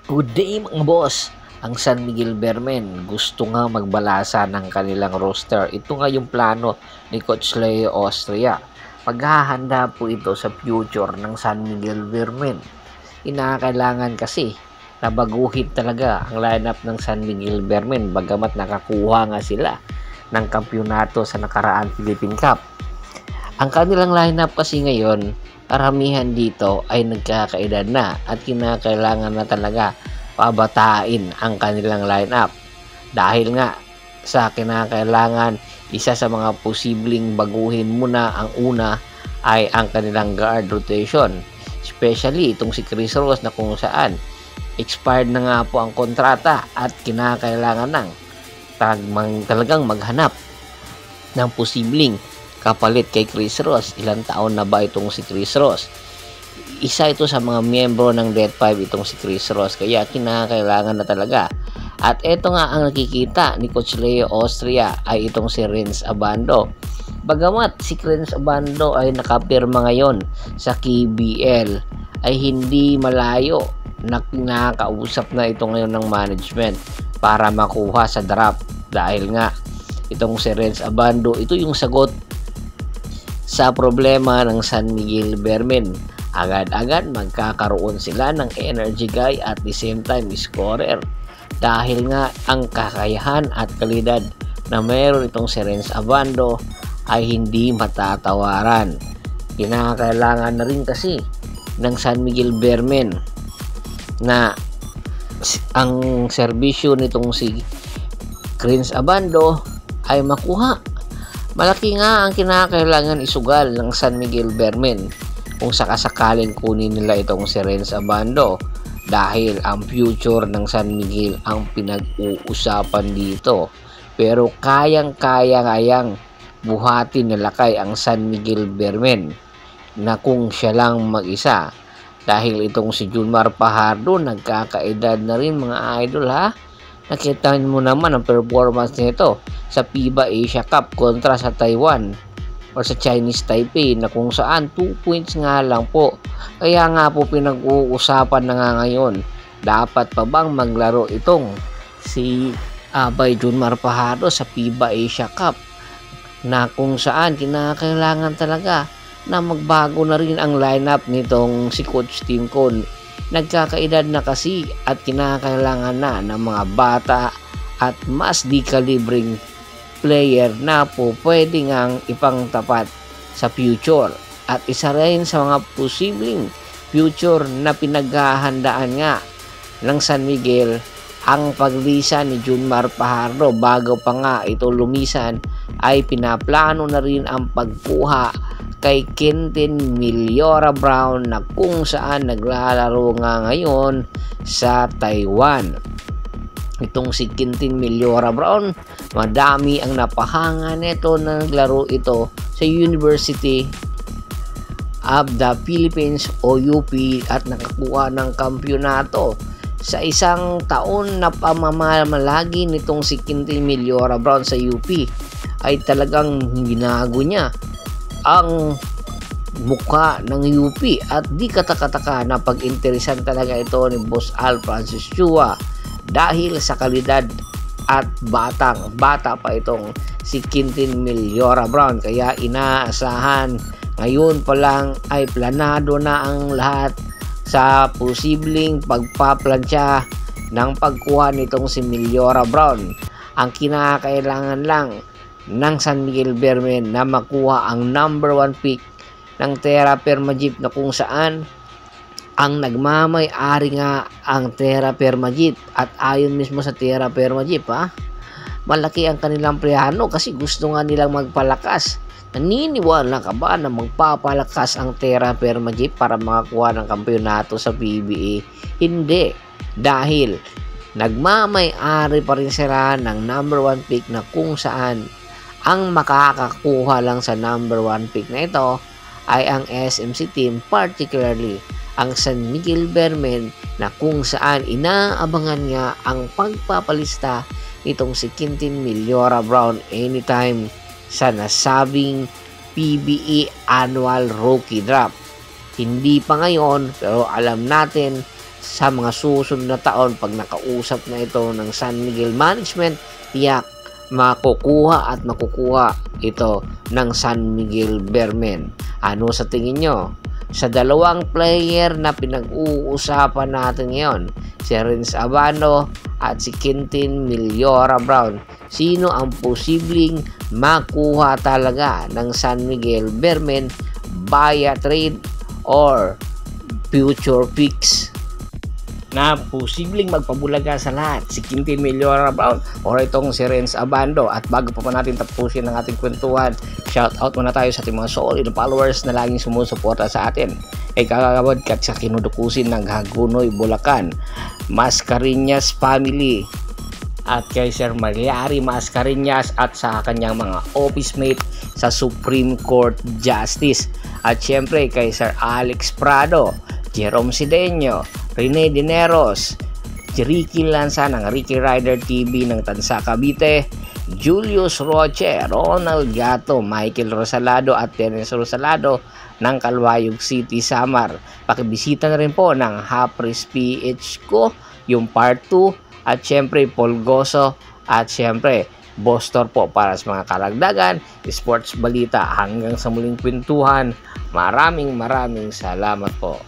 Good day mga boss! Ang San Miguel Beermen gusto nga magbalasa ng kanilang roster. Ito nga yung plano ni Coach Leo Austria. Maghahanda po ito sa future ng San Miguel Beermen. Kinakailangan kasi na baguhin talaga ang lineup ng San Miguel Beermen bagamat nakakuha nga sila ng kampyonato sa nakaraang Philippine Cup. Ang kanilang lineup kasi ngayon, karamihan dito ay nagkakaedad na at kinakailangan na talaga pabatain ang kanilang lineup. Dahil nga sa kinakailangan, isa sa mga posibleng baguhin muna ang una ay ang kanilang guard rotation. Especially itong si Chris Ross na kung saan expired na nga po ang kontrata at kinakailangan ng talagang maghanap ng posibleng kapalit kay Chris Ross. Ilang taon na ba itong si Chris Ross? Isa ito sa mga miyembro ng Death 5 itong si Chris Ross, kaya kinakailangan na talaga. At ito nga ang nakikita ni Coach Leo Austria ay itong si Renz Abando. Bagamat si Renz Abando ay nakapirma ngayon sa KBL, ay hindi malayo na kinakausap na ito ngayon ng management para makuha sa draft. Dahil nga itong si Renz Abando, ito yung sagot sa problema ng San Miguel Beermen. Agad-agad magkakaroon sila ng energy guy at the same time scorer. Dahil nga ang kakayahan at kalidad na mayroon itong si Renz Abando ay hindi matatawaran. Kinakailangan na rin kasi ng San Miguel Beermen na ang serbisyo nitong si Renz Abando ay makuha. Malaki nga ang kinakailangan isugal ng San Miguel Beermen kung sakasakaling kunin nila itong si Renz Abando, dahil ang future ng San Miguel ang pinag-uusapan dito. Pero kayang-kaya ngayang buhatin na lakay ang San Miguel Beermen na kung siya lang mag-isa. Dahil itong si Junmar Fajardo nagkakaedad na rin mga idol ha. Nakita mo naman ang performance nito sa FIBA Asia Cup kontra sa Taiwan o sa Chinese Taipei na kung saan 2 points nga lang po. Kaya nga po pinag-uusapan na nga ngayon, dapat pa bang maglaro itong si Abay Junmar Fajardo sa FIBA Asia Cup, na kung saan kinakailangan talaga na magbago na rin ang lineup nitong si Coach Tim Con. Nagkakaedad na kasi at kinakailangan na ng mga bata at mas di kalibreng player na po pwede ngang ipangtapat sa future. At isa rin sa mga posibleng future na pinaghahandaan nga ng San Miguel ang paglisan ni Junmar Fajardo. Bago pa nga ito lumisan ay pinaplano na rin ang pagkuha kay Quintin Millora Brown na kung saan naglalaro nga ngayon sa Taiwan. Itong si Quintin Millora Brown, madami ang napahanga nito na naglaro ito sa University of the Philippines o UP at nakakuha ng kampyonato. Sa isang taon na pamamalagi nitong si Quintin Millora Brown sa UP ay talagang binago niya ang mukha ng UP at di katakataka na pag-interesan talaga ito ni Boss Al Francis Chua dahil sa kalidad at bata pa itong si Quintin Millora Brown. Kaya inaasahan ngayon pa lang ay planado na ang lahat sa posibleng pagpaplansya ng pagkuha nitong si Millora Brown. Ang kinakailangan lang ng San Miguel Beermen na makuha ang number 1 pick ng Terra Permagip, na kung saan ang nagmamay-ari nga ang Terra Permagip at ayon mismo sa Terra Permagip malaki ang kanilang plano kasi gusto nga nilang magpalakas. Naniniwala ka ba na magpapalakas ang Terra Permagip para makakuha ng kampyonato sa PBA? Hindi, dahil nagmamay-ari pa rin sila ng number 1 pick na kung saan ang makakakuha lang sa number 1 pick na ito ay ang SMC team, particularly ang San Miguel Beermen, na kung saan inaabangan nga ang pagpapalista nitong si Quintin Millora Brown anytime sa nasabing PBA Annual Rookie Draft. Hindi pa ngayon pero alam natin sa mga susunod na taon pag nakausap na ito ng San Miguel Management, tiyak makukuha ito ng San Miguel Bearmen. Ano sa tingin nyo? Sa dalawang player na pinag-uusapan natin ngayon, si Renz Abando at si Quintin Millora Brown, sino ang posibleng makuha talaga ng San Miguel Bearmen via trade or future picks? Na posibleng magpabulaga sa lahat, si Quintin Millora Brown or itong si Renz Abando. At bago pa natin tapusin ang ating kwentuhan, shout out muna tayo sa ating mga solid followers na laging sumusuporta sa atin. Kay Kagawad Kat sa Kinudukusin ng Hagunoy, Bulacan, Mascareñas family, at kay Sir Magliari Mascareñas at sa kanyang mga office mate sa Supreme Court Justice. At syempre kay Sir Alex Prado, Jerome Sideño, Rene Dineros, Ricky Lanza ng Ricky Rider TV ng Tansa Cavite, Julius Roche, Ronald Gato, Michael Rosalado at Dennis Rosalado ng Calbayog City, Samar. Pakibisita na rin po ng Hapris PH ko, yung part 2, at syempre Paul Goso at syempre Bostor po para sa mga karagdagan, sports balita. Hanggang sa muling kwentuhan, maraming salamat po.